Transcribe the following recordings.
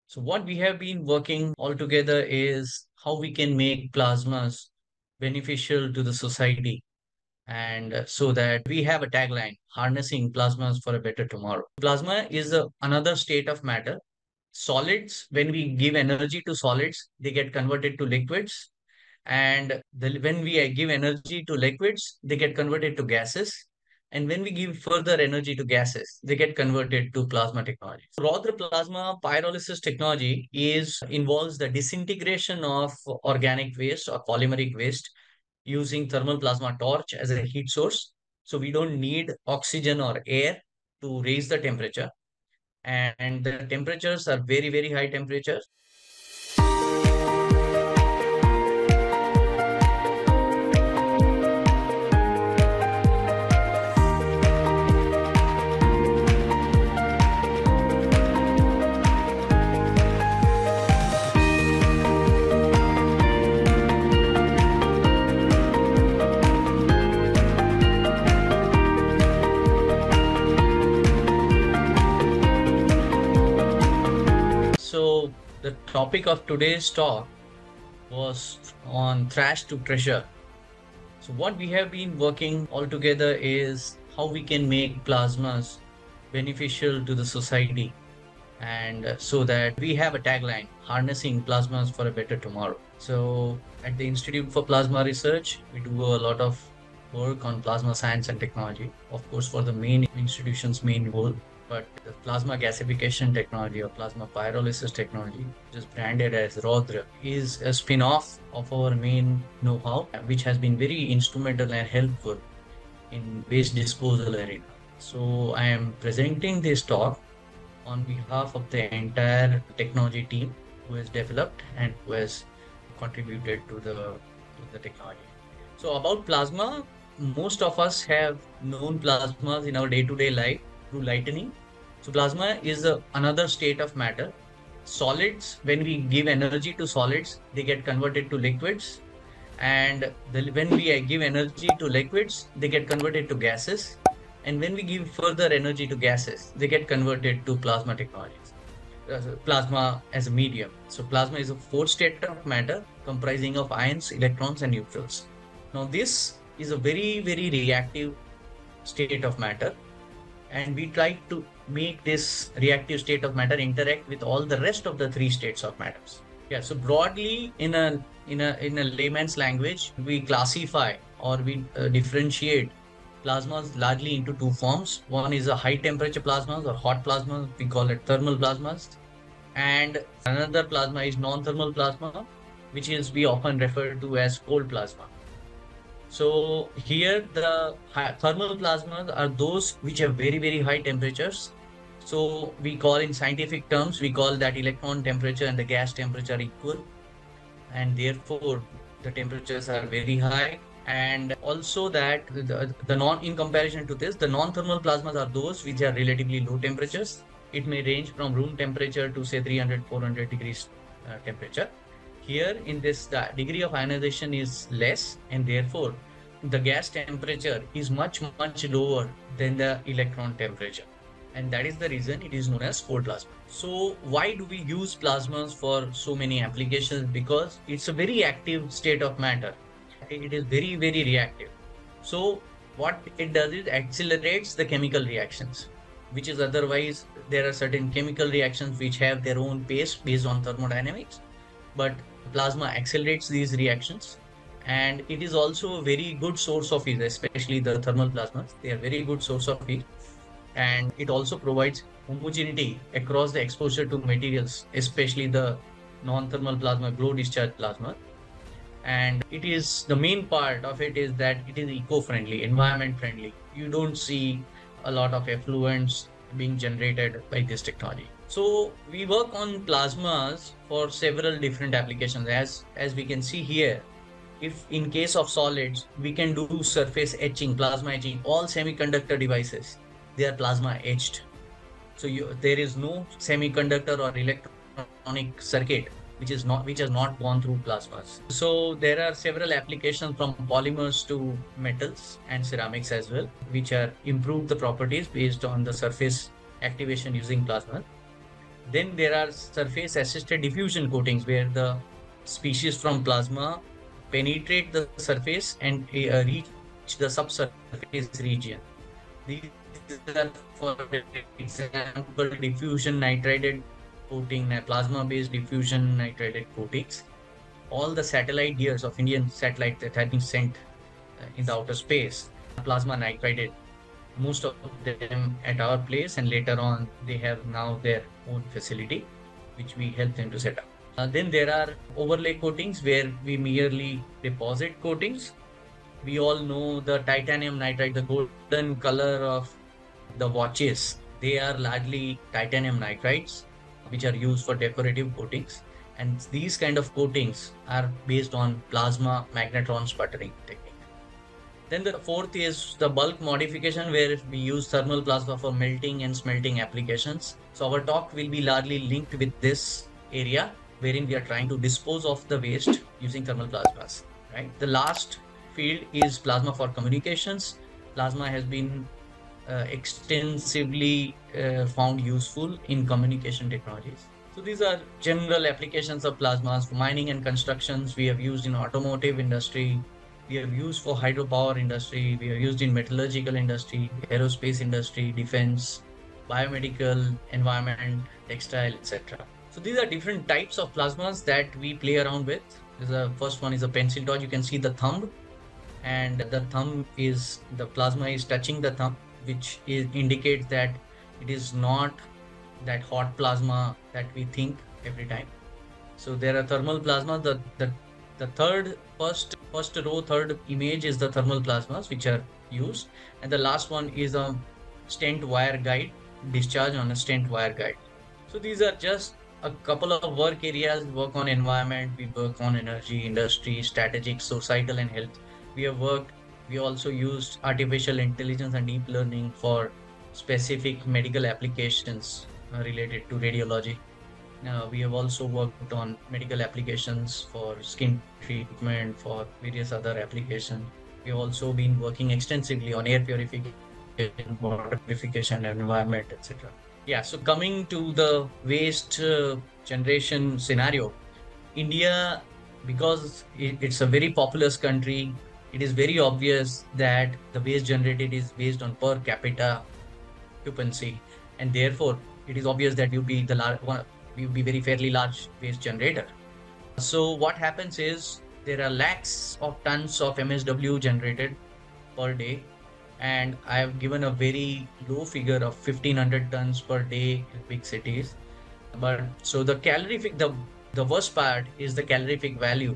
So what we have been working all together is how we can make plasmas beneficial to the society. And so that we have a tagline, harnessing plasmas for a better tomorrow. Plasma is another state of matter. Solids, when we give energy to solids, they get converted to liquids. And when we give energy to liquids, they get converted to gases. And when we give further energy to gases, they get converted to plasma technology. Rudra plasma pyrolysis technology involves the disintegration of organic waste or polymeric waste using thermal plasma torch as a heat source. So we don't need oxygen or air to raise the temperature. And the temperatures are very, very high temperatures. So the topic of today's talk was on trash to treasure. So what we have been working all together is how we can make plasmas beneficial to the society. And so that we have a tagline, harnessing plasmas for a better tomorrow. So at the Institute for Plasma Research, we do a lot of work on plasma science and technology, of course, for the main institution's main goal. But the plasma gasification technology or plasma pyrolysis technology, which is branded as Rudra, is a spin-off of our main know-how, which has been very instrumental and helpful in waste disposal arena. So I am presenting this talk on behalf of the entire technology team who has developed and who has contributed to the technology. So about plasma, most of us have known plasmas in our day-to-day life through lightning. So plasma is another state of matter. Solids, when we give energy to solids, they get converted to liquids. And when we give energy to liquids, they get converted to gases. And when we give further energy to gases, they get converted to plasma technologies. Plasma as a medium. So plasma is a fourth state of matter comprising of ions, electrons, and neutrons. Now this is a very, very reactive state of matter. And we try to make this reactive state of matter interact with all the rest of the three states of matters. Yeah, so broadly in a layman's language, we classify or we differentiate plasmas largely into two forms. One is a high temperature plasmas or hot plasmas. We call it thermal plasmas. And another plasma is non-thermal plasma, which is we often refer to as cold plasma. So here the thermal plasmas are those which have very, very high temperatures. So we call in scientific terms, we call that electron temperature and the gas temperature are equal. And therefore the temperatures are very high. And also that in comparison to this, the non-thermal plasmas are those which are relatively low temperatures. It may range from room temperature to say 300, 400 degrees temperature. Here in this, the degree of ionization is less, and therefore the gas temperature is much, much lower than the electron temperature. And that is the reason it is known as cold plasma. So why do we use plasmas for so many applications? Because it's a very active state of matter. It is very, very reactive. So what it does is accelerates the chemical reactions, which is otherwise there are certain chemical reactions which have their own pace based on thermodynamics. But plasma accelerates these reactions, and it is also a very good source of heat, especially the thermal plasmas. They are very good source of heat, and it also provides homogeneity across the exposure to materials, especially the non-thermal plasma, glow discharge plasma. And it is the main part of it is that it is eco-friendly, environment friendly. You don't see a lot of effluents being generated by this technology. So we work on plasmas for several different applications. As we can see here, if in case of solids, we can do surface etching, plasma etching. All semiconductor devices, they are plasma etched. So there is no semiconductor or electronic circuit which has not gone through plasmas. So there are several applications from polymers to metals and ceramics as well, which are improved the properties based on the surface activation using plasma. Then there are surface assisted diffusion coatings where the species from plasma penetrate the surface and reach the subsurface region. These are, for example, diffusion nitrated coating, plasma-based diffusion nitrated coatings. All the satellite gears of Indian satellite that have been sent in the outer space are plasma nitrated. Most of them at our place, and later on, they have now their own facility, which we help them to set up. Then there are overlay coatings where we merely deposit coatings. We all know the titanium nitride, the golden color of the watches. They are largely titanium nitrides, which are used for decorative coatings. And these kind of coatings are based on plasma magnetron sputtering technique. Then the fourth is the bulk modification, where we use thermal plasma for melting and smelting applications. So our talk will be largely linked with this area, wherein we are trying to dispose of the waste using thermal plasmas, right? The last field is plasma for communications. Plasma has been extensively found useful in communication technologies. So these are general applications of plasmas for mining and constructions. We have used in automotive industry. We have used for hydropower industry. We have used in metallurgical industry, aerospace industry, defense, biomedical, environment, textile, etc. So these are different types of plasmas that we play around with. The first one is a pencil dot. You can see the thumb, and the thumb is the plasma is touching the thumb, which indicates that it is not that hot plasma that we think every time. So there are thermal plasma. The first row, third image is the thermal plasmas which are used, and the last one is a stent wire guide, discharge on a stent wire guide. So these are just a couple of work areas. We work on environment, we work on energy, industry, strategic, societal, and health. We have worked. We also used artificial intelligence and deep learning for specific medical applications related to radiology. We have also worked on medical applications for skin treatment, for various other applications. We have also been working extensively on air purification, water purification, environment, etc. Yeah, so coming to the waste generation scenario, India, because it's a very populous country, it is very obvious that the waste generated is based on per capita occupancy, and therefore it is obvious that you'll be very fairly large waste generator. So what happens is there are lakhs of tons of MSW generated per day, and I have given a very low figure of 1500 tons per day in big cities. But so the worst part is the calorific value.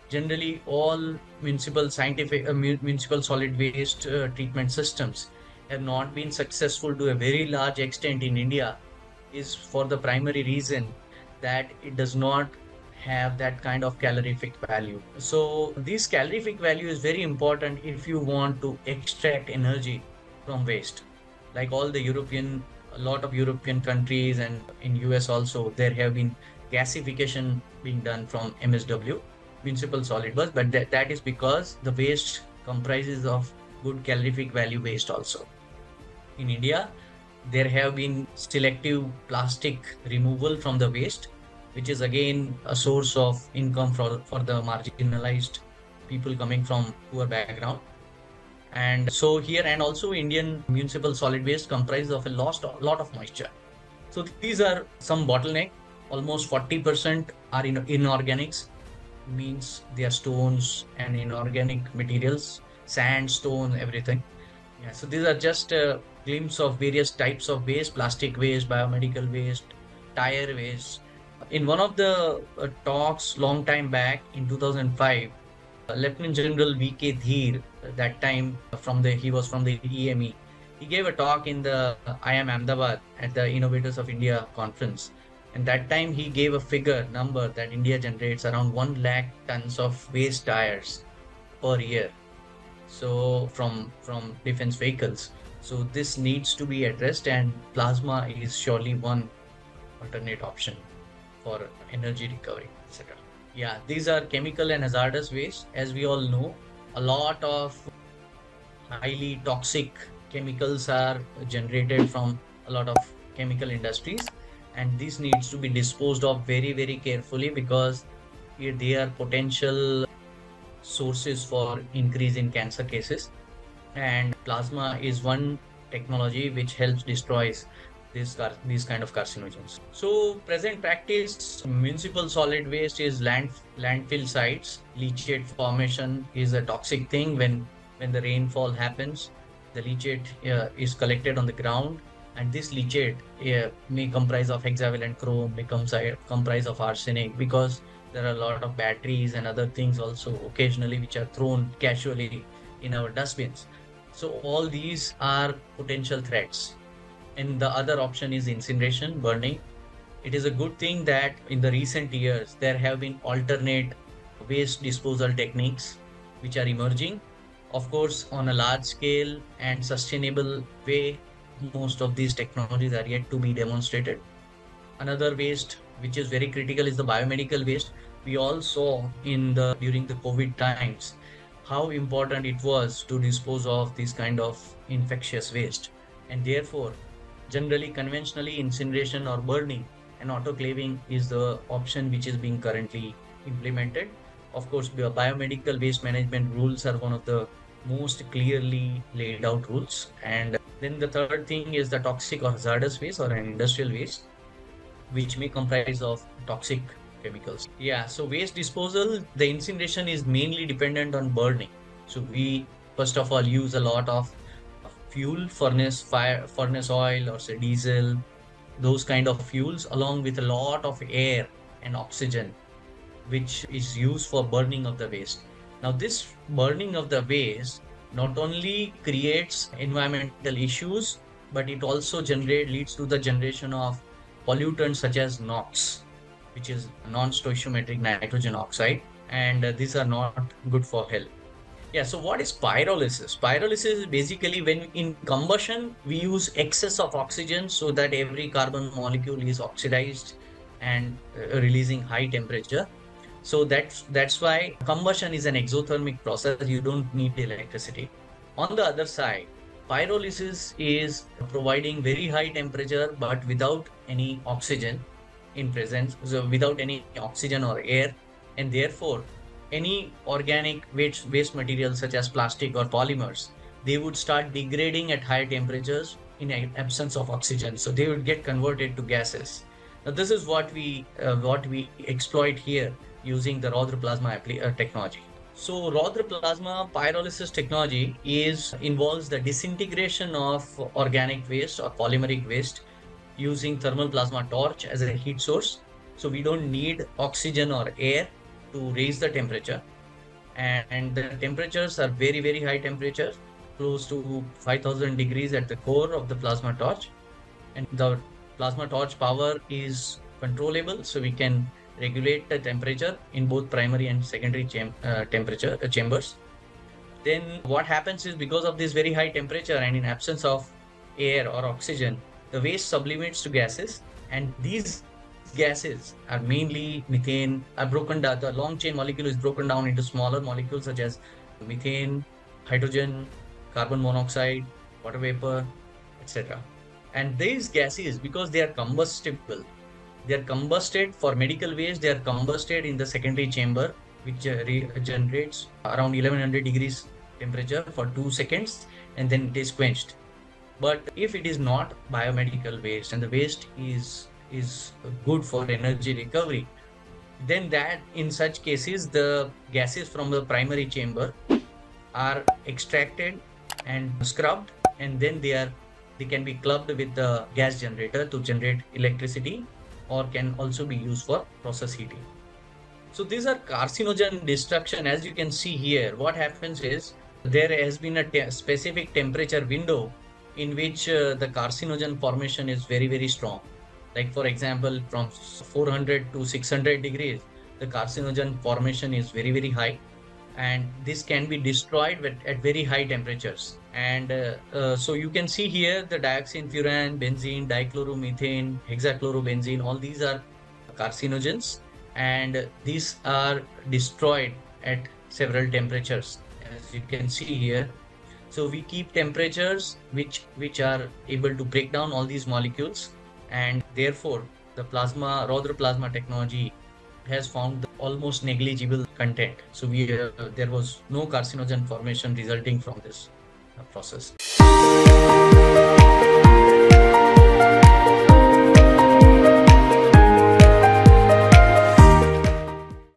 Generally, all municipal solid waste treatment systems have not been successful to a very large extent in India, is for the primary reason that it does not have that kind of calorific value. So this calorific value is very important if you want to extract energy from waste. Like a lot of European countries and in US also, there have been gasification being done from MSW, municipal solid waste, but that is because the waste comprises of good calorific value waste also. In India, there have been selective plastic removal from the waste, which is again a source of income for the marginalized people coming from poor background. And so here, and also Indian municipal solid waste comprises of a lot of moisture. So these are some bottleneck. Almost 40% are in inorganics, means they are stones and inorganic materials, sand, stone, everything. Yeah, so these are just a glimpse of various types of waste: plastic waste, biomedical waste, tire waste. In one of the talks long time back in 2005, Lieutenant General V.K. Dheer, that time he was from the EME. He gave a talk in the IIM Ahmedabad at the Innovators of India conference. And that time he gave a number that India generates around 1 lakh tons of waste tires per year. So from defense vehicles. So this needs to be addressed, and plasma is surely one alternate option for energy recovery, etc. Yeah, these are chemical and hazardous waste. As we all know, a lot of highly toxic chemicals are generated from a lot of chemical industries. and this needs to be disposed of very, very carefully because they are potential sources for increase in cancer cases. And plasma is one technology which helps destroys these kind of carcinogens. So present practice, municipal solid waste is landfill sites. Leachate formation is a toxic thing. When the rainfall happens, the leachate is collected on the ground, and this leachate may comprise of hexavalent chrome, may comprise of arsenic, because there are a lot of batteries and other things also occasionally which are thrown casually in our dustbins. So all these are potential threats. And the other option is incineration, burning. It is a good thing that in the recent years there have been alternate waste disposal techniques which are emerging. Of course, on a large scale and sustainable way, most of these technologies are yet to be demonstrated. Another waste which is very critical is the biomedical waste. We all saw in the during the COVID times how important it was to dispose of this kind of infectious waste. And therefore, generally, conventionally, incineration or burning and autoclaving is the option which is being currently implemented. Of course, the biomedical waste management rules are one of the most clearly laid out rules. And then the third thing is the toxic or hazardous waste or an industrial waste, which may comprise of toxic chemicals. Yeah, so waste disposal, the incineration is mainly dependent on burning. So we first of all use a lot of fuel, furnace oil, or say diesel, those kind of fuels, along with a lot of air and oxygen, which is used for burning of the waste. Now, this burning of the waste not only creates environmental issues, but it also leads to the generation of pollutants such as NOx, which is non-stoichiometric nitrogen oxide, and these are not good for health. Yeah, so what is pyrolysis? Pyrolysis is basically when in combustion we use excess of oxygen so that every carbon molecule is oxidized and releasing high temperature. So that's why combustion is an exothermic process. You don't need electricity. On the other side, pyrolysis is providing very high temperature but without any oxygen in presence, so without any oxygen or air, and therefore any organic waste materials such as plastic or polymers, they would start degrading at higher temperatures in absence of oxygen. So they would get converted to gases. Now this is what we exploit here using the Rudra plasma technology. So Rudra plasma pyrolysis technology involves the disintegration of organic waste or polymeric waste using thermal plasma torch as a heat source. So we don't need oxygen or air to raise the temperature. And the temperatures are very, very high temperatures, close to 5000 degrees at the core of the plasma torch. And the plasma torch power is controllable, so we can regulate the temperature in both primary and secondary temperature chambers. Then what happens is, because of this very high temperature and in absence of air or oxygen, the waste sublimates to gases, and these gases are mainly methane, are broken down. The long chain molecule is broken down into smaller molecules such as methane, hydrogen, carbon monoxide, water vapor, etc. And these gases, because they are combustible, they are combusted for medical waste, they are combusted in the secondary chamber, which generates around 1100 degrees temperature for 2 seconds, and then it is quenched. But if it is not biomedical waste and the waste is good for energy recovery, then that in such cases the gases from the primary chamber are extracted and scrubbed, and then they can be clubbed with the gas generator to generate electricity, or can also be used for process heating. So these are carcinogen destruction. As you can see here, what happens is there has been a specific temperature window in which the carcinogen formation is very, very strong. Like for example, from 400 to 600 degrees, the carcinogen formation is very, very high. And this can be destroyed at very high temperatures. And so you can see here the dioxin, furan, benzene, dichloromethane, hexachlorobenzene, all these are carcinogens, and these are destroyed at several temperatures, as you can see here. So we keep temperatures which are able to break down all these molecules, and therefore the Rudra plasma technology has found the almost negligible content. So there was no carcinogen formation resulting from this process.